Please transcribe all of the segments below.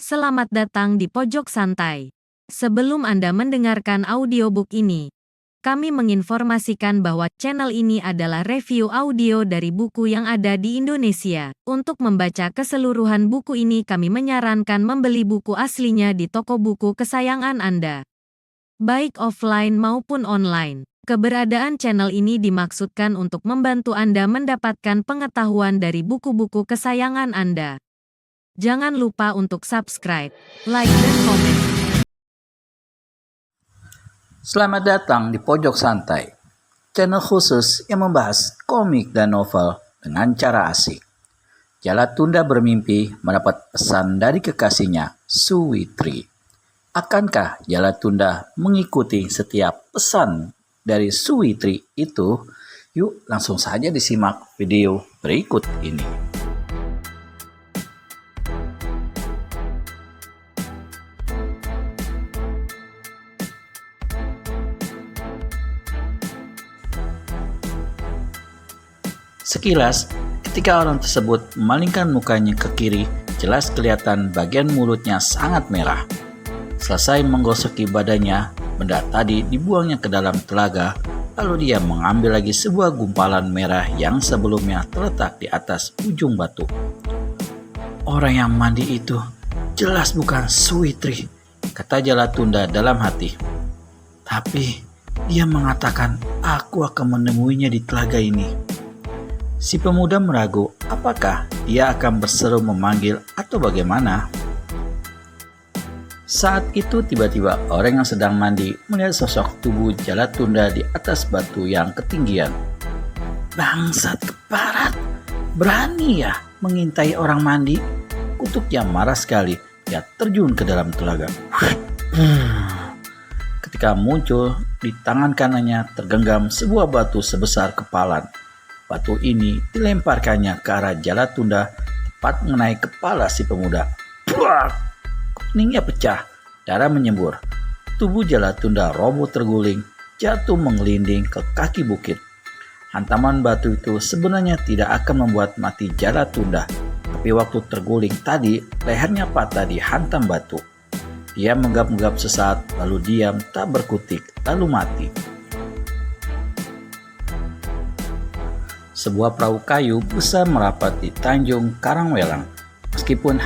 selamat datang di Pojok Santai. Sebelum Anda mendengarkan audiobook ini, kami menginformasikan bahwa channel ini adalah review audio dari buku yang ada di Indonesia. Untuk membaca keseluruhan buku ini kami menyarankan membeli buku aslinya di toko buku kesayangan Anda, baik offline maupun online. Keberadaan channel ini dimaksudkan untuk membantu Anda mendapatkan pengetahuan dari buku-buku kesayangan Anda. Jangan lupa untuk subscribe, like, dan komen. Selamat datang di Pojok Santai, channel khusus yang membahas komik dan novel dengan cara asik. Jala Tunda bermimpi mendapat pesan dari kekasihnya, Suwitri. Akankah Jala Tunda mengikuti setiap pesan dari Suwitri itu? Yuk langsung saja disimak video berikut ini. Sekilas, ketika orang tersebut memalingkan mukanya ke kiri, jelas kelihatan bagian mulutnya sangat merah. Selesai menggosoki badannya, benda tadi dibuangnya ke dalam telaga, lalu dia mengambil lagi sebuah gumpalan merah yang sebelumnya terletak di atas ujung batu. Orang yang mandi itu jelas bukan Suwitri, kata Jala Tunda dalam hati. Tapi dia mengatakan aku akan menemuinya di telaga ini. Si pemuda meragu apakah dia akan berseru memanggil atau bagaimana. Saat itu tiba-tiba orang yang sedang mandi melihat sosok tubuh Jala Tunda di atas batu yang ketinggian. Bangsat keparat, berani ya mengintai orang mandi? Kutuknya marah sekali, dia terjun ke dalam telaga. Ketika muncul, di tangan kanannya tergenggam sebuah batu sebesar kepalan. Batu ini dilemparkannya ke arah Jala Tunda, tepat mengenai kepala si pemuda. Buak! Keningnya pecah, darah menyembur. Tubuh Jala Tunda roboh terguling, jatuh mengelinding ke kaki bukit. Hantaman batu itu sebenarnya tidak akan membuat mati Jala Tunda, tapi waktu terguling tadi, lehernya patah dihantam batu. Dia menggap-menggap sesaat, lalu diam tak berkutik, lalu mati. Sebuah perahu kayu besar merapat di Tanjung Karangwelang. Meskipun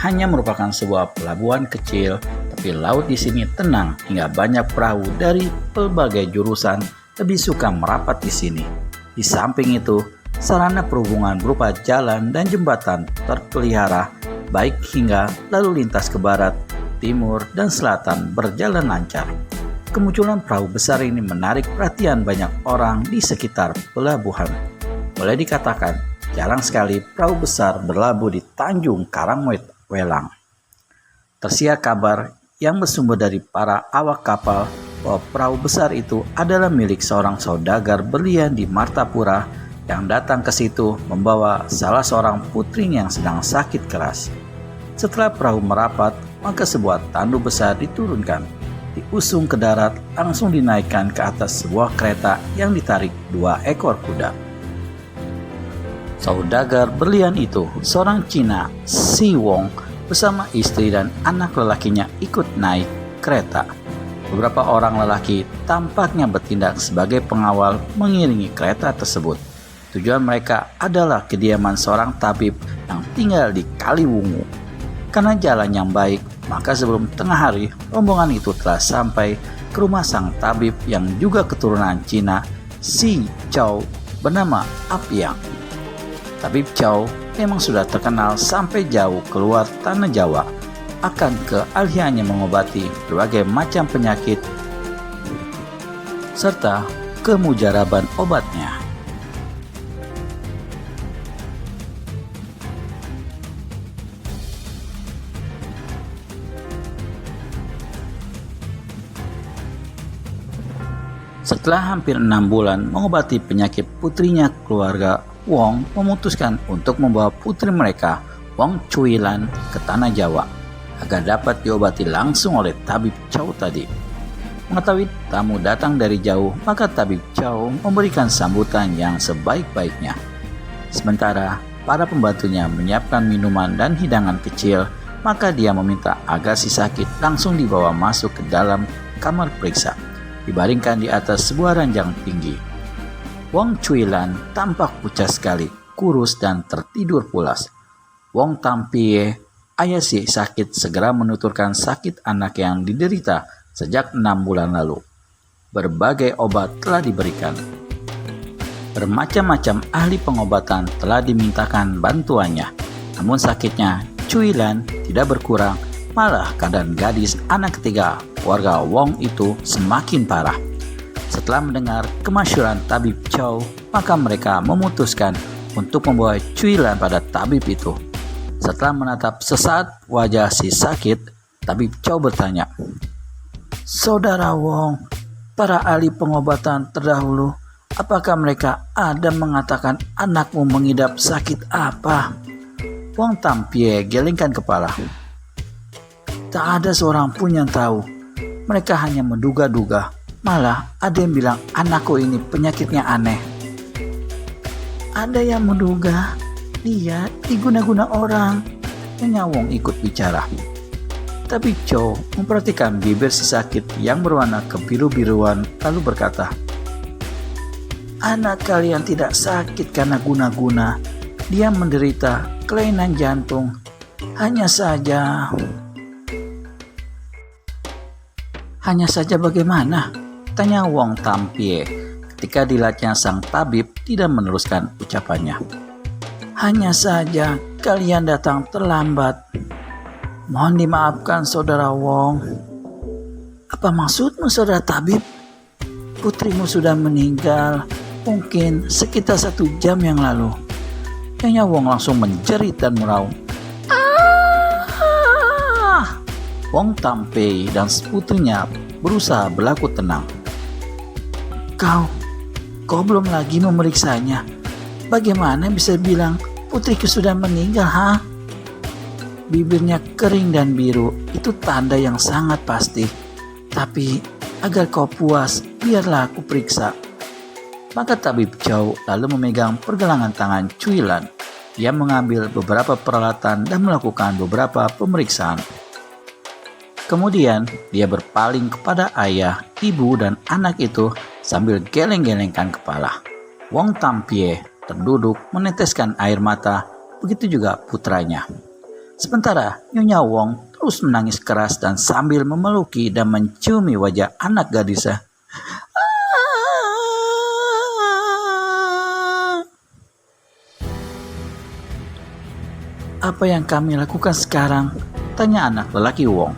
hanya merupakan sebuah pelabuhan kecil, tapi laut di sini tenang hingga banyak perahu dari berbagai jurusan lebih suka merapat di sini. Di samping itu, sarana perhubungan berupa jalan dan jembatan terpelihara, baik hingga lalu lintas ke barat, timur, dan selatan berjalan lancar. Kemunculan perahu besar ini menarik perhatian banyak orang di sekitar pelabuhan. Boleh dikatakan, jarang sekali perahu besar berlabuh di Tanjung Karangwelang. Tersiar kabar yang bersumber dari para awak kapal bahwa perahu besar itu adalah milik seorang saudagar berlian di Martapura yang datang ke situ membawa salah seorang putrinya yang sedang sakit keras. Setelah perahu merapat, maka sebuah tandu besar diturunkan, diusung ke darat, langsung dinaikkan ke atas sebuah kereta yang ditarik 2 ekor kuda. Saudagar berlian itu, seorang Cina, Si Wong, bersama istri dan anak lelakinya ikut naik kereta. Beberapa orang lelaki tampaknya bertindak sebagai pengawal mengiringi kereta tersebut. Tujuan mereka adalah kediaman seorang tabib yang tinggal di Kaliwungu. Karena jalan yang baik, maka sebelum tengah hari, rombongan itu telah sampai ke rumah sang tabib yang juga keturunan Cina, Si Chow, bernama Apyang. Tabib Chow memang sudah terkenal sampai jauh keluar tanah Jawa akan keahliannya mengobati berbagai macam penyakit serta kemujaraban obatnya. Setelah hampir 6 bulan mengobati penyakit putrinya, keluarga Wong memutuskan untuk membawa putri mereka, Wong Cuilan, ke tanah Jawa agar dapat diobati langsung oleh tabib Chow tadi. Mengetahui tamu datang dari jauh, maka tabib Chow memberikan sambutan yang sebaik-baiknya. Sementara para pembantunya menyiapkan minuman dan hidangan kecil maka dia meminta agar si sakit langsung dibawa masuk ke dalam kamar periksa, dibaringkan di atas sebuah ranjang tinggi. Wong Cui Lan tampak pucat sekali, kurus dan tertidur pulas. Wong Tampie, ayah si sakit, segera menuturkan sakit anak yang diderita sejak 6 bulan lalu. Berbagai obat telah diberikan. Bermacam-macam ahli pengobatan telah dimintakan bantuannya. Namun sakitnya Cui Lan tidak berkurang, malah keadaan gadis anak ketiga warga Wong itu semakin parah. Setelah mendengar kemasyhuran tabib Chow, maka mereka memutuskan untuk membawa Cui Lan pada tabib itu. Setelah menatap sesaat wajah si sakit, tabib Chow bertanya, "Saudara Wong, para ahli pengobatan terdahulu, apakah mereka ada mengatakan anakmu mengidap sakit apa?" Wong Tampie gelengkan kepala. "Tak ada seorang pun yang tahu. Mereka hanya menduga-duga. Malah ada yang bilang anakku ini penyakitnya aneh." "Ada yang menduga, dia diguna-guna orang." Nyonya Wong ikut bicara. Tapi Chow memperhatikan bibir si sakit yang berwarna kebiru-biruan lalu berkata, "Anak kalian tidak sakit karena guna-guna. Dia menderita kelainan jantung. Hanya saja bagaimana?" tanya Wong Tampie ketika dilihatnya sang tabib tidak meneruskan ucapannya. "Hanya saja kalian datang terlambat. Mohon dimaafkan saudara Wong." "Apa maksudmu saudara tabib? Putrimu sudah meninggal, mungkin sekitar 1 jam yang lalu." Nyonya Wong langsung menjerit dan meraung. "Ah!" Wong Tampei dan putrinya berusaha berlaku tenang. Kau belum lagi memeriksanya. Bagaimana bisa bilang putriku sudah meninggal, ha?" Bibirnya kering dan biru, itu tanda yang sangat pasti. Tapi agar kau puas, biarlah aku periksa. Maka tabib Chow lalu memegang pergelangan tangan Cui Lan. Dia mengambil beberapa peralatan dan melakukan beberapa pemeriksaan. Kemudian dia berpaling kepada ayah, ibu, dan anak itu sambil geleng-gelengkan kepala. Wong Tampie terduduk meneteskan air mata, begitu juga putranya. Sementara Nyonya Wong terus menangis keras dan sambil memeluki dan menciumi wajah anak gadisnya. "Apa yang kami lakukan sekarang?" tanya anak lelaki Wong.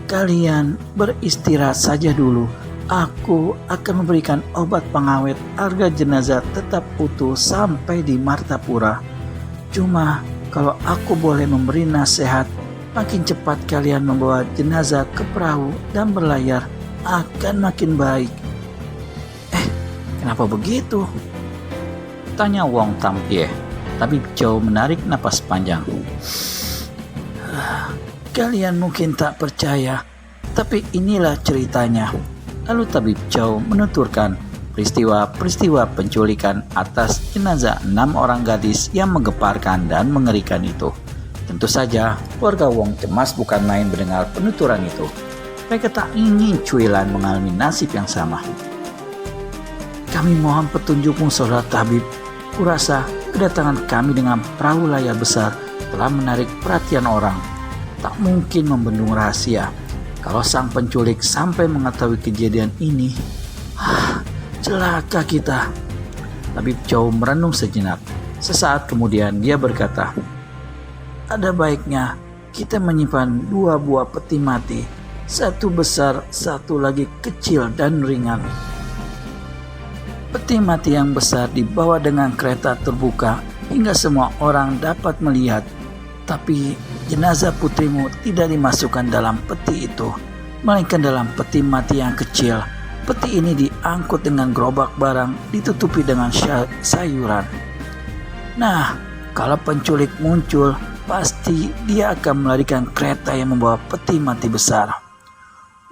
"Kalian beristirahat saja dulu. Aku akan memberikan obat pengawet agar jenazah tetap utuh sampai di Martapura. Cuma kalau aku boleh memberi nasihat, makin cepat kalian membawa jenazah ke perahu dan berlayar akan makin baik." Kenapa begitu?" tanya Wong Tampie. Tapi Chow menarik napas panjang. "Kalian mungkin tak percaya, tapi inilah ceritanya." Lalu tabib Chow menuturkan peristiwa-peristiwa penculikan atas jenazah 6 orang gadis yang menggeparkan dan mengerikan itu. Tentu saja warga Wong cemas bukan main mendengar penuturan itu. Mereka tak ingin Cui Lan mengalami nasib yang sama. "Kami mohon petunjukmu saudara tabib. Kurasa kedatangan kami dengan perahu layar besar telah menarik perhatian orang. Tak mungkin membendung rahasia. Kalau sang penculik sampai mengetahui kejadian ini, celaka kita." Tabib Chow merenung sejenak. Sesaat kemudian dia berkata, "Ada baiknya kita menyimpan 2 buah peti mati. Satu besar, satu lagi kecil dan ringan. Peti mati yang besar dibawa dengan kereta terbuka hingga semua orang dapat melihat. Tapi jenazah putrimu tidak dimasukkan dalam peti itu, melainkan dalam peti mati yang kecil. Peti ini diangkut dengan gerobak barang, ditutupi dengan sayuran. Nah, kalau penculik muncul, pasti dia akan melarikan kereta yang membawa peti mati besar."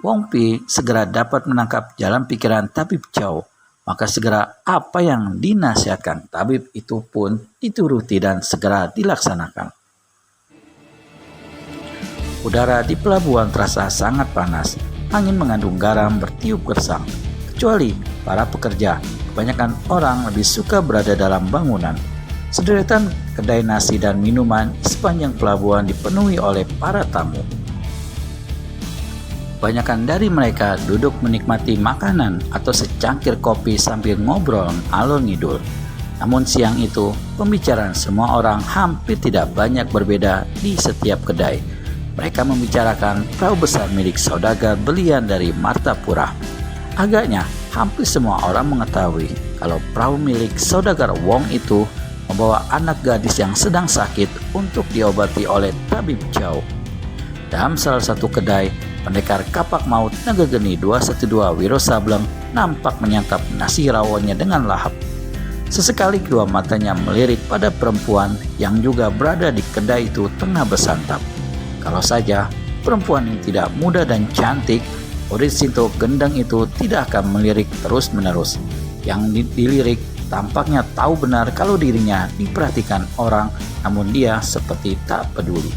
Wong Pi segera dapat menangkap jalan pikiran tabib Chow. Maka segera apa yang dinasihatkan tabib itu pun dituruti dan segera dilaksanakan. Udara di pelabuhan terasa sangat panas. Angin mengandung garam bertiup gersang. Kecuali para pekerja, kebanyakan orang lebih suka berada dalam bangunan. Sederetan kedai nasi dan minuman di sepanjang pelabuhan dipenuhi oleh para tamu. Kebanyakan dari mereka duduk menikmati makanan atau secangkir kopi sambil ngobrol ngalor ngidul. Namun siang itu, pembicaraan semua orang hampir tidak banyak berbeda di setiap kedai. Mereka membicarakan perahu besar milik saudagar belian dari Martapura. Agaknya, hampir semua orang mengetahui kalau perahu milik saudagar Wong itu membawa anak gadis yang sedang sakit untuk diobati oleh tabib Chow. Dalam salah satu kedai, pendekar kapak maut Negegeni 212 Wiro Sableng nampak menyantap nasi rawonnya dengan lahap. Sesekali kedua matanya melirik pada perempuan yang juga berada di kedai itu tengah bersantap. Kalau saja perempuan yang tidak muda dan cantik, Urit Sinto Gendeng itu tidak akan melirik terus-menerus. Yang dilirik tampaknya tahu benar kalau dirinya diperhatikan orang, namun dia seperti tak peduli.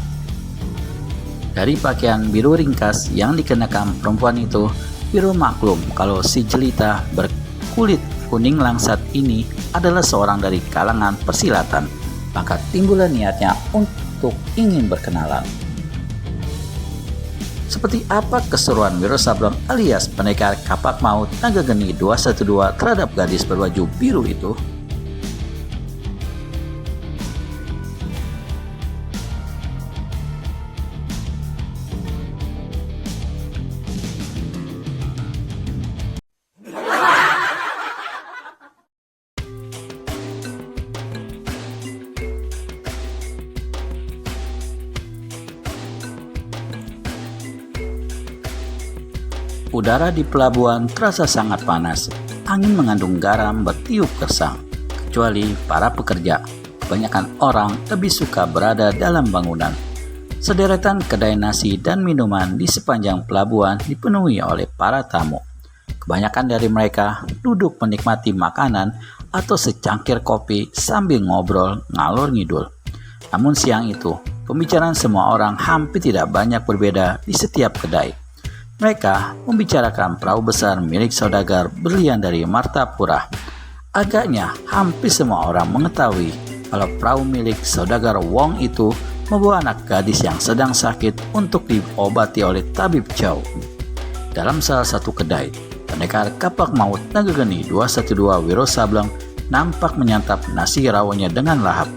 Dari pakaian biru ringkas yang dikenakan perempuan itu, Wiro maklum kalau si jelita berkulit kuning langsat ini adalah seorang dari kalangan persilatan. Maka timbullah niatnya untuk ingin berkenalan. Seperti apa keseruan Wiro Sableng alias pendekar kapak maut Negegeni 212 terhadap gadis berbaju biru itu? Udara di pelabuhan terasa sangat panas. Angin mengandung garam bertiup gersang. Kecuali para pekerja, kebanyakan orang lebih suka berada dalam bangunan. Sederetan kedai nasi dan minuman di sepanjang pelabuhan dipenuhi oleh para tamu. Kebanyakan dari mereka duduk menikmati makanan atau secangkir kopi sambil ngobrol ngalor ngidul. Namun siang itu, pembicaraan semua orang hampir tidak banyak berbeda di setiap kedai. Mereka membicarakan perahu besar milik saudagar berlian dari Martapura. Agaknya hampir semua orang mengetahui kalau perahu milik saudagar Wong itu membawa anak gadis yang sedang sakit untuk diobati oleh tabib Chow. Dalam salah satu kedai, pendekar kapak maut Negegeni 212 Wiro Sableng nampak menyantap nasi rawonnya dengan lahap.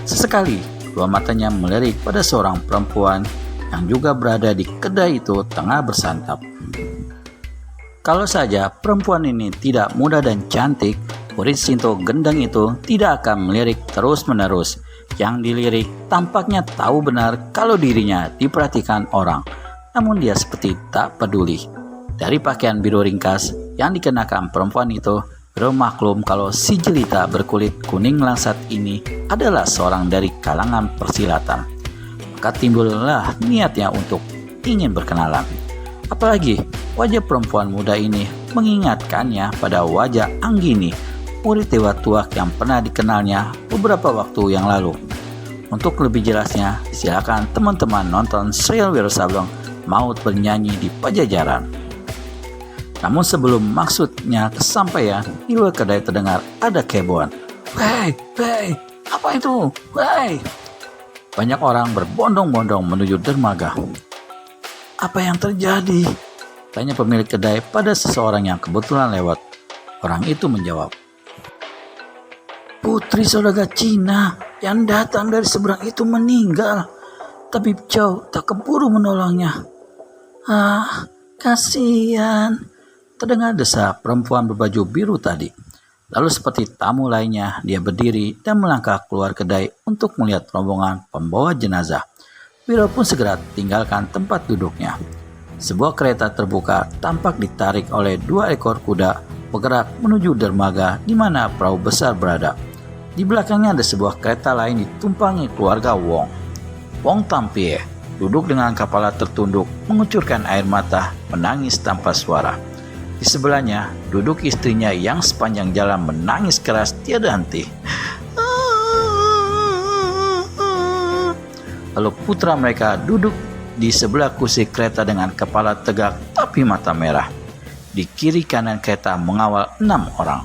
Sesekali, dua matanya melirik pada seorang perempuan yang juga berada di kedai itu tengah bersantap. Kalau saja perempuan ini tidak muda dan cantik, Urit Sinto Gendeng itu tidak akan melirik terus-menerus. Yang dilirik tampaknya tahu benar kalau dirinya diperhatikan orang, namun dia seperti tak peduli. Dari pakaian biru ringkas yang dikenakan perempuan itu, Wiro maklum kalau si jelita berkulit kuning langsat ini adalah seorang dari kalangan persilatan. Maka timbullah niatnya untuk ingin berkenalan. Apalagi wajah perempuan muda ini mengingatkannya pada wajah Anggini, murid dewa tuak yang pernah dikenalnya beberapa waktu yang lalu. Untuk lebih jelasnya, silakan teman-teman nonton serial Wiro Sableng Maut Bernyanyi di Pajajaran. Namun sebelum maksudnya kesampaian, di luar kedai terdengar ada kehebohan. Hei, apa itu? Hei! Banyak orang berbondong-bondong menuju dermaga. Apa yang terjadi? Tanya pemilik kedai pada seseorang yang kebetulan lewat. Orang itu menjawab, Putri saudagar Cina yang datang dari seberang itu meninggal. Tabib Chow tak keburu menolongnya. Kasihan. Terdengar desa perempuan berbaju biru tadi. Lalu seperti tamu lainnya, dia berdiri dan melangkah keluar kedai untuk melihat rombongan pembawa jenazah. Wiro pun segera tinggalkan tempat duduknya. Sebuah kereta terbuka tampak ditarik oleh 2 ekor kuda bergerak menuju dermaga di mana perahu besar berada. Di belakangnya ada sebuah kereta lain ditumpangi keluarga Wong. Wong Tampie duduk dengan kepala tertunduk, mengucurkan air mata, menangis tanpa suara. Di sebelahnya duduk istrinya yang sepanjang jalan menangis keras tiada henti. Lalu putra mereka duduk di sebelah kursi kereta dengan kepala tegak tapi mata merah. Di kiri kanan kereta mengawal 6 orang.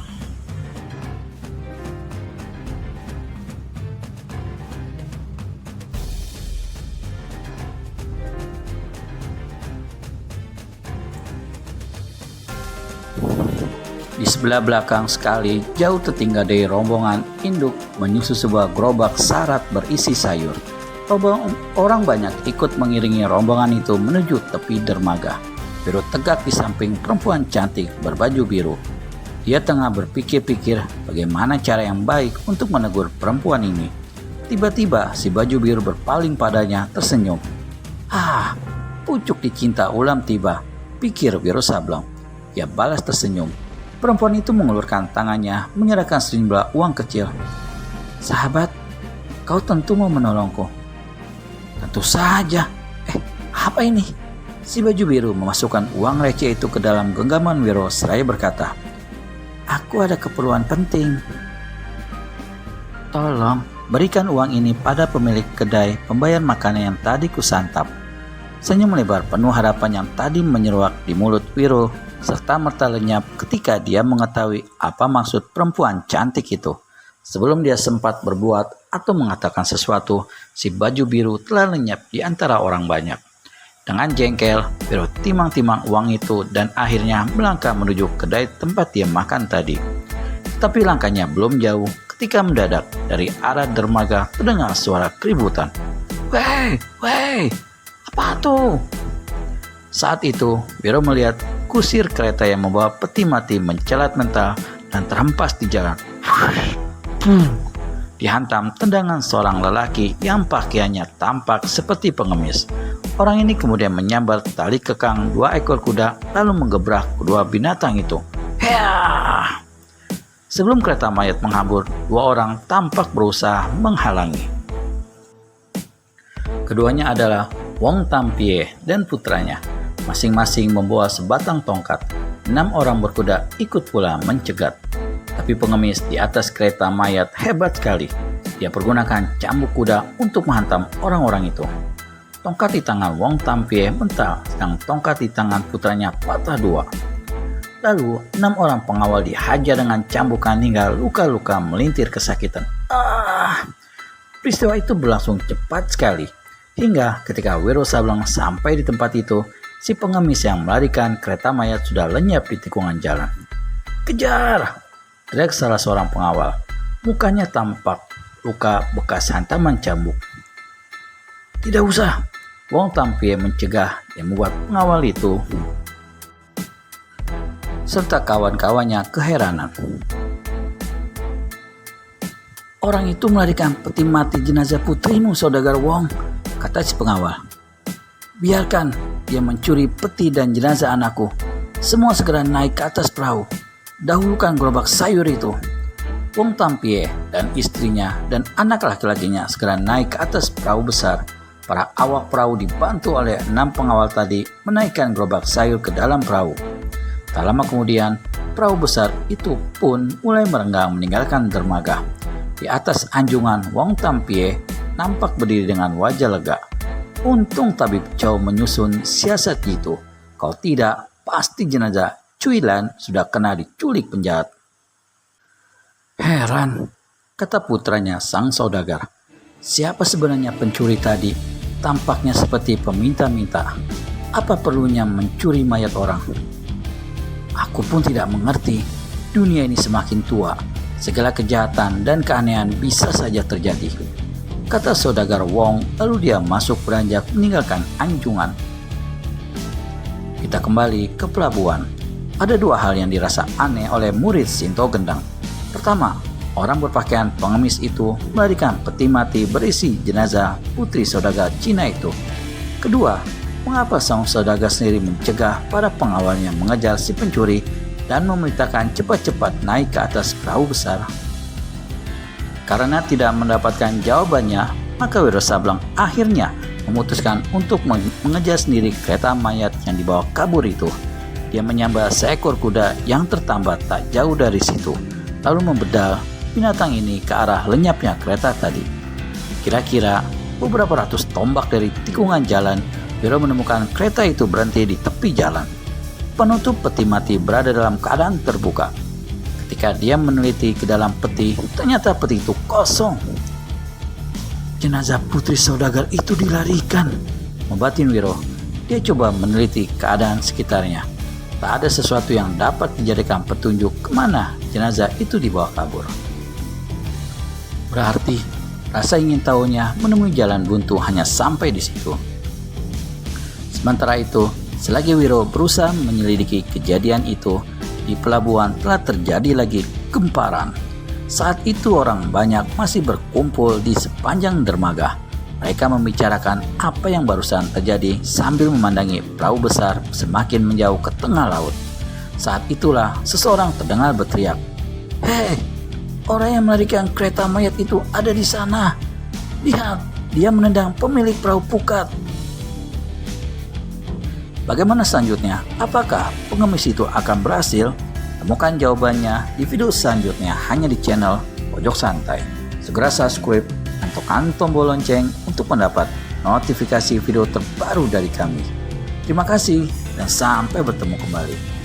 Di sebelah belakang sekali, jauh tertinggal dari rombongan induk menyusul sebuah gerobak syarat berisi sayur. Orang banyak ikut mengiringi rombongan itu menuju tepi dermaga. Vero tegak di samping perempuan cantik berbaju biru. Dia tengah berpikir-pikir bagaimana cara yang baik untuk menegur perempuan ini. Tiba-tiba si baju biru berpaling padanya tersenyum. Pucuk dicinta ulam tiba, pikir Wiro Sableng. Ia balas tersenyum. Perempuan itu mengulurkan tangannya, menyerahkan sejumlah uang kecil. "Sahabat, kau tentu mau menolongku." "Tentu saja. Apa ini?" Si baju biru memasukkan uang receh itu ke dalam genggaman Wiro seraya berkata, "Aku ada keperluan penting. Tolong berikan uang ini pada pemilik kedai pembayar makanan yang tadi kusantap." Senyum lebar penuh harapan yang tadi menyeruak di mulut Wiro serta merta lenyap ketika dia mengetahui apa maksud perempuan cantik itu. Sebelum dia sempat berbuat atau mengatakan sesuatu, si baju biru telah lenyap di antara orang banyak. Dengan jengkel, Wiro timang-timang uang itu dan akhirnya melangkah menuju kedai tempat dia makan tadi. Tapi langkahnya belum jauh ketika mendadak dari arah dermaga terdengar suara keributan. Weh, apa tuh?" Saat itu, Wiro melihat kusir kereta yang membawa peti mati mencelat mental dan terhempas di jalan. Dihantam tendangan seorang lelaki yang pakaiannya tampak seperti pengemis. Orang ini kemudian menyambar tali kekang 2 ekor kuda lalu menggebrak kedua binatang itu. Sebelum kereta mayat menghambur, 2 orang tampak berusaha menghalangi. Keduanya adalah Wong Tampie dan putranya. Masing-masing membawa sebatang tongkat. 6 orang berkuda ikut pula mencegat. Tapi pengemis di atas kereta mayat hebat sekali. Dia pergunakan cambuk kuda untuk menghantam orang-orang itu. Tongkat di tangan Wong Tampie mental, sedang tongkat di tangan putranya patah 2. Lalu 6 orang pengawal dihajar dengan cambukan hingga luka-luka melintir kesakitan. Peristiwa itu berlangsung cepat sekali. Hingga ketika Wiro Sableng sampai di tempat itu, si pengemis yang melarikan kereta mayat sudah lenyap di tikungan jalan. "Kejar!" teriak salah seorang pengawal. Mukanya tampak luka bekas hantaman cambuk. "Tidak usah," Wong Tampie mencegah yang membuat pengawal itu serta kawan-kawannya keheranan. "Orang itu melarikan peti mati jenazah putrimu, Saudagar Wong," kata si pengawal. "Biarkan dia mencuri peti dan jenazah anakku. Semua segera naik ke atas perahu. Dahulukan gerobak sayur itu." Wong Tampie dan istrinya dan anak laki-lakinya segera naik ke atas perahu besar. Para awak perahu dibantu oleh 6 pengawal tadi menaikkan gerobak sayur ke dalam perahu. Tak lama kemudian, perahu besar itu pun mulai merenggang meninggalkan dermaga. Di atas anjungan, Wong Tampie nampak berdiri dengan wajah lega. "Untung tabib Chow menyusun siasat itu. Kalau tidak, pasti jenazah Cui Lan sudah kena diculik penjahat." "Heran," kata putranya sang saudagar. "Siapa sebenarnya pencuri tadi? Tampaknya seperti peminta-minta. Apa perlunya mencuri mayat orang? Aku pun tidak mengerti. Dunia ini semakin tua. Segala kejahatan dan keanehan bisa saja terjadi," kata saudagar Wong, lalu dia masuk beranjak meninggalkan anjungan. Kita kembali ke pelabuhan. Ada 2 hal yang dirasa aneh oleh murid Sinto Gendang. Pertama, orang berpakaian pengemis itu melarikan peti mati berisi jenazah putri saudagar Cina itu. Kedua, mengapa sang saudagar sendiri mencegah para pengawalnya mengejar si pencuri dan memerintahkan cepat-cepat naik ke atas perahu besar? Karena tidak mendapatkan jawabannya, maka Wiro Sableng akhirnya memutuskan untuk mengejar sendiri kereta mayat yang dibawa kabur itu. Dia menyambar seekor kuda yang tertambat tak jauh dari situ, lalu membedal binatang ini ke arah lenyapnya kereta tadi. Kira-kira beberapa ratus tombak dari tikungan jalan, Wiro menemukan kereta itu berhenti di tepi jalan. Penutup peti mati berada dalam keadaan terbuka. Ketika dia meneliti ke dalam peti, ternyata peti itu kosong. Jenazah putri saudagar itu dilarikan, membatin Wiro. Dia coba meneliti keadaan sekitarnya. Tak ada sesuatu yang dapat dijadikan petunjuk kemana jenazah itu dibawa kabur. Berarti rasa ingin tahunya menemui jalan buntu hanya sampai di situ. Sementara itu, selagi Wiro berusaha menyelidiki kejadian itu, di pelabuhan telah terjadi lagi gemparan. Saat itu orang banyak masih berkumpul di sepanjang dermaga. Mereka membicarakan apa yang barusan terjadi sambil memandangi perahu besar semakin menjauh ke tengah laut. Saat itulah seseorang terdengar berteriak, "Hei, orang yang melarikan kereta mayat itu ada di sana. Lihat, dia menendang pemilik perahu pukat." Bagaimana selanjutnya? Apakah pengemis itu akan berhasil? Temukan jawabannya di video selanjutnya hanya di channel Pojok Santai. Segera subscribe dan tekan tombol lonceng untuk mendapat notifikasi video terbaru dari kami. Terima kasih dan sampai bertemu kembali.